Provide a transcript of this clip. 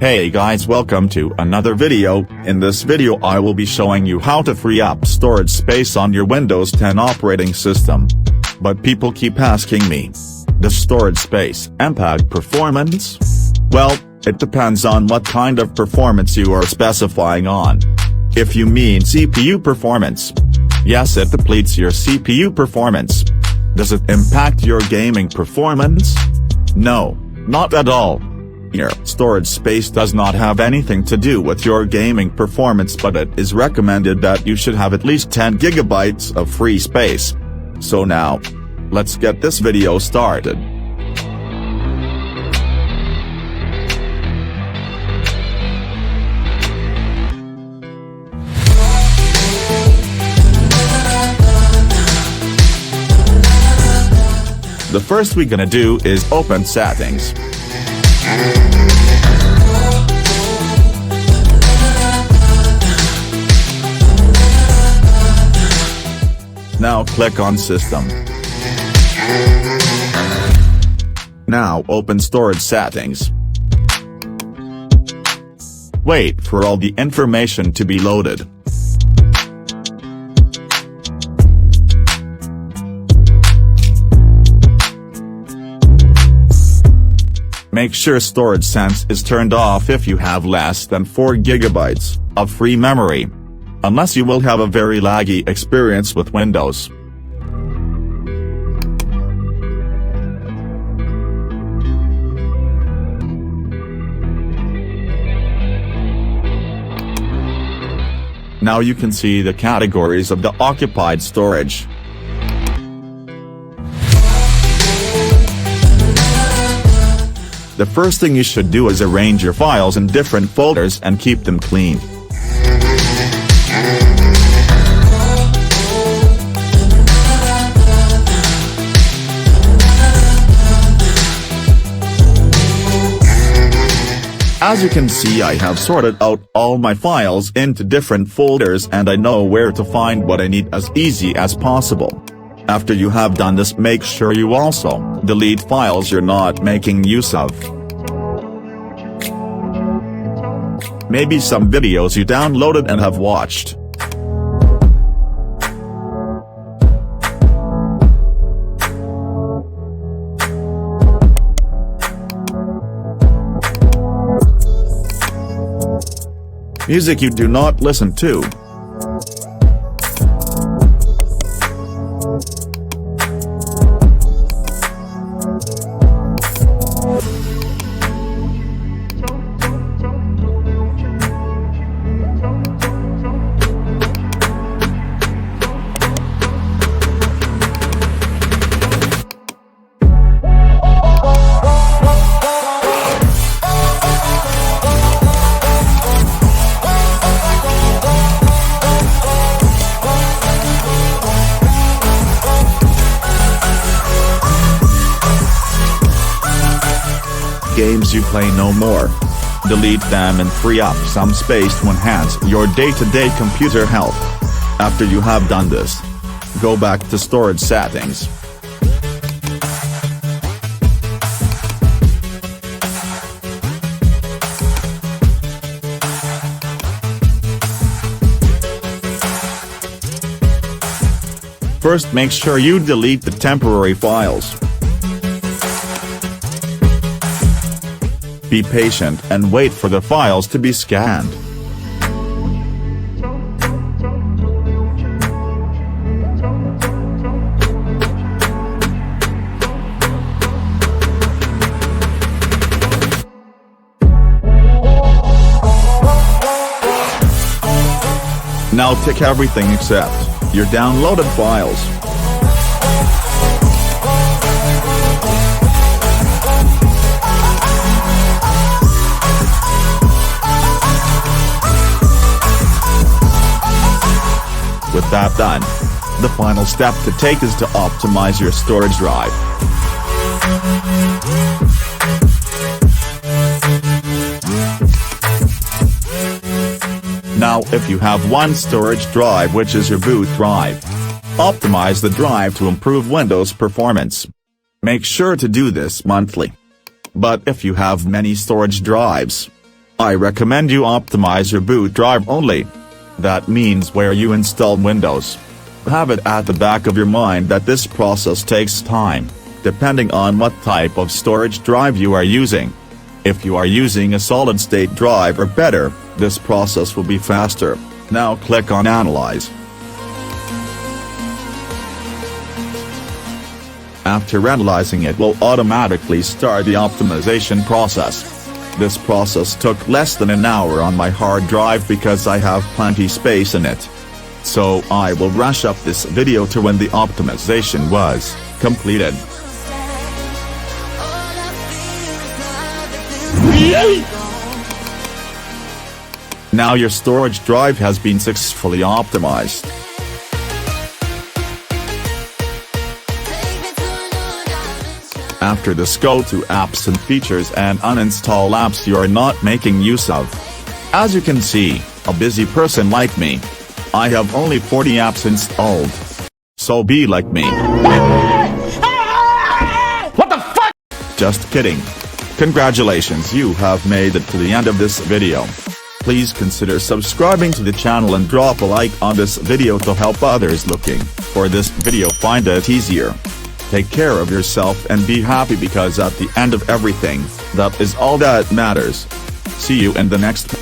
Hey guys, welcome to another video. In this video I will be showing you how to free up storage space on your Windows 10 operating system. But people keep asking me, does storage space impact performance? Well, it depends on what kind of performance you are specifying on. If you mean CPU performance, yes, it depletes your CPU performance. Does it impact your gaming performance? No, not at all. Your storage space does not have anything to do with your gaming performance, but it is recommended that you should have at least 10 GB of free space. So now, let's get this video started. The first we're gonna do is open Settings. Now click on System. Now open Storage Settings. Wait for all the information to be loaded. Make sure Storage Sense is turned off if you have less than 4 GB of free memory, unless you will have a very laggy experience with Windows. Now you can see the categories of the occupied storage. The first thing you should do is arrange your files in different folders and keep them clean. As you can see, I have sorted out all my files into different folders and I know where to find what I need as easy as possible. After you have done this, make sure you also delete files you're not making use of. Maybe some videos you downloaded and have watched. Music you do not listen to. Games you play no more. Delete them and free up some space to enhance your day-to-day computer health. After you have done this, go back to Storage Settings. First, make sure you delete the temporary files. Be patient and wait for the files to be scanned. Now tick everything except your downloaded files. With that done, the final step to take is to optimize your storage drive. Now if you have one storage drive, which is your boot drive, optimize the drive to improve Windows performance. Make sure to do this monthly. But if you have many storage drives, I recommend you optimize your boot drive only. That means where you install Windows. Have it at the back of your mind that this process takes time, depending on what type of storage drive you are using. If you are using a solid-state drive or better, this process will be faster. Now click on Analyze. After analyzing, it will automatically start the optimization process. This process took less than an hour on my hard drive because I have plenty space in it. So I will rush up this video to when the optimization was completed. Now your storage drive has been successfully optimized. After this, go to Apps and Features and uninstall apps you are not making use of. As you can see, a busy person like me, I have only 40 apps installed. So be like me. What the fuck? Just kidding. Congratulations, you have made it to the end of this video. Please consider subscribing to the channel and drop a like on this video to help others looking for this video find it easier. Take care of yourself and be happy, because at the end of everything, that is all that matters. See you in the next